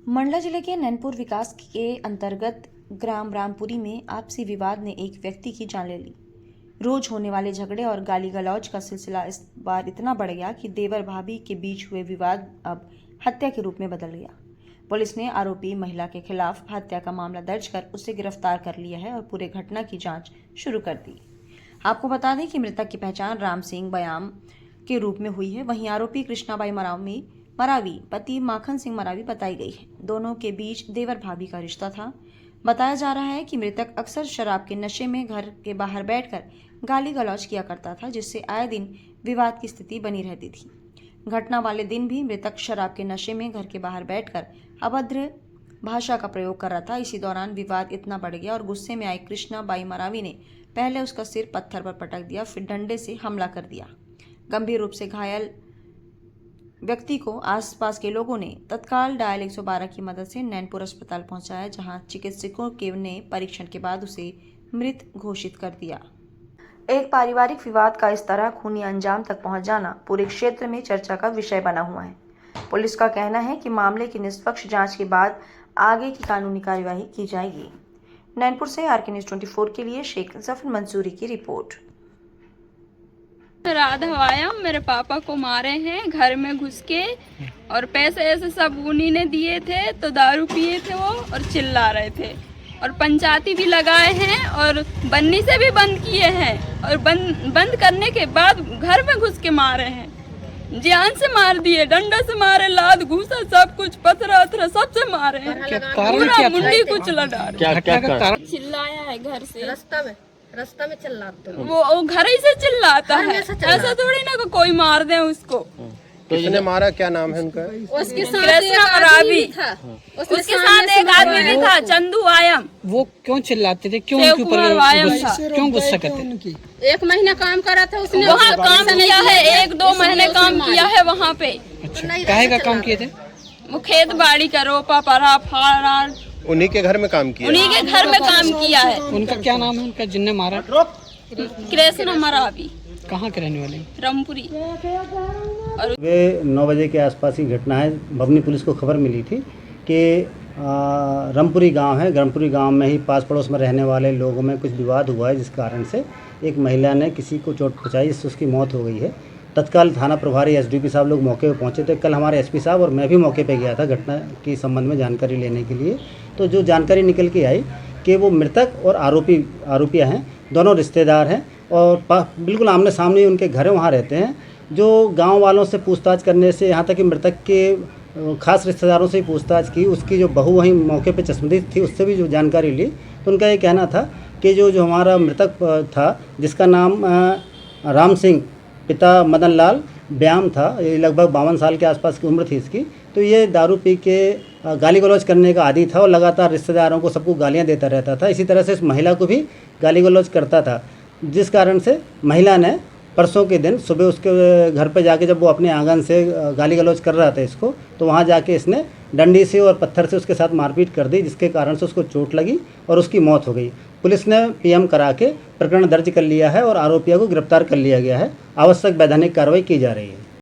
मंडला जिले के नैनपुर विकास के अंतर्गत ग्राम रामपुरी में आपसी विवाद ने एक व्यक्ति की जान ले ली। रोज होने वाले झगड़े और गाली गलौज का सिलसिला इस बार इतना बढ़ गया कि देवर भाभी के बीच हुए विवाद अब हत्या के रूप में बदल गया। पुलिस ने आरोपी महिला के खिलाफ हत्या का मामला दर्ज कर उसे गिरफ्तार कर लिया है और पूरे घटना की जांच शुरू कर दी। आपको बता दें कि मृतक की पहचान राम सिंह बयाम के रूप में हुई है। वहीं आरोपी कृष्णाबाई मरावी पति माखन सिंह मरावी बताई गई है। दोनों के बीच देवर भाभी का रिश्ता था। बताया जा रहा है कि मृतक अक्सर शराब के नशे में घर के बाहर बैठकर गाली गलौज किया करता था, जिससे आए दिन विवाद की स्थिति बनी रहती थी। घटना वाले दिन भी मृतक शराब के नशे में घर के बाहर बैठकर अभद्र भाषा का प्रयोग कर रहा था। इसी दौरान विवाद इतना बढ़ गया और गुस्से में आई कृष्णाबाई मरावी ने पहले उसका सिर पत्थर पर पटक दिया, फिर डंडे से हमला कर दिया। गंभीर रूप से घायल व्यक्ति को आसपास के लोगों ने तत्काल डायल 112 की मदद से नैनपुर अस्पताल पहुंचाया, जहां चिकित्सकों ने परीक्षण के बाद उसे मृत घोषित कर दिया। एक पारिवारिक विवाद का इस तरह खूनी अंजाम तक पहुंच जाना पूरे क्षेत्र में चर्चा का विषय बना हुआ है। पुलिस का कहना है कि मामले की निष्पक्ष जांच के बाद आगे की कानूनी कार्यवाही की जाएगी। नैनपुर से आरके न्यूज़ 24 के लिए शेख जफर मंसूरी की रिपोर्ट। राधा मेरे पापा को मारे हैं घर में घुस के, और पैसे ऐसे सब उन्हीं ने दिए थे, तो दारू पिए थे वो और चिल्ला रहे थे, और पंचायती भी लगाए हैं और बन्नी से भी बंद किए हैं, और बंद करने के बाद घर में घुस के मारे हैं। जान से मार दिए, डंडा से मारे, लात घूसा सब कुछ, पथरा अथरा सबसे मारे हैं, पूरा मुंडी कुचला डाले। चिल्लाया है घर से, रास्ता में चिल्लाते वो घर ही से चिल्लाता है, ऐसा थोड़ी ना कोई मार दे उसको। तो इसने मारा, क्या नाम है उनका? उसके साथ एक आदमी था, उसके साथ एक आदमी भी था, चंदू आयम। वो क्यों चिल्लाते थे, क्यों उनके क्यों गुस्सा करते थे? 1 महीना काम करा था उसने, वहाँ काम किया है, 1-2 महीने काम किया है वहाँ पे। अच्छा, काहे का काम किए थे? वो खेत बाड़ी का रोपा परा फाड़ा, उन्हीं के घर में काम किया? उन्हीं के घर में काम किया है। उनका क्या नाम है, उनका जिनने मारा? कृष्ण मरावी। कहाँ के रहने वाले? रामपुरी। और वे 9 बजे के आसपास की घटना है। बभनी पुलिस को खबर मिली थी कि रामपुरी गांव है, रामपुरी गांव में ही पास पड़ोस में रहने वाले लोगों में कुछ विवाद हुआ है, जिस कारण से एक महिला ने किसी को चोट पहुँचाई, जिससे उसकी मौत हो गई है। तत्काल थाना प्रभारी एसडीपी साहब लोग मौके पर पहुंचे थे। कल हमारे एसपी साहब और मैं भी मौके पे गया था घटना के संबंध में जानकारी लेने के लिए। तो जो जानकारी निकल के आई कि वो मृतक और आरोपियां हैं, दोनों रिश्तेदार हैं और बिल्कुल आमने सामने उनके घर वहाँ रहते हैं। जो गांव वालों से पूछताछ करने से, यहाँ तक कि मृतक के खास रिश्तेदारों से ही पूछताछ की, उसकी जो बहू वहीं मौके पर चश्मदीद थी, उससे भी जो जानकारी ली, तो उनका ये कहना था कि जो हमारा मृतक था, जिसका नाम राम सिंह पिता मदन लाल ब्याम था, ये लगभग 52 साल के आसपास की उम्र थी इसकी। तो ये दारू पी के गाली गलौज करने का आदी था और लगातार रिश्तेदारों को सबको गालियां देता रहता था। इसी तरह से इस महिला को भी गाली गलौज करता था, जिस कारण से महिला ने परसों के दिन सुबह उसके घर पर जाके, जब वो अपने आंगन से गाली गलौज कर रहा था इसको, तो वहाँ जाके इसने डंडी से और पत्थर से उसके साथ मारपीट कर दी, जिसके कारण से उसको चोट लगी और उसकी मौत हो गई। पुलिस ने पीएम करा के प्रकरण दर्ज कर लिया है और आरोपियों को गिरफ्तार कर लिया गया है। आवश्यक वैधानिक कार्रवाई की जा रही है।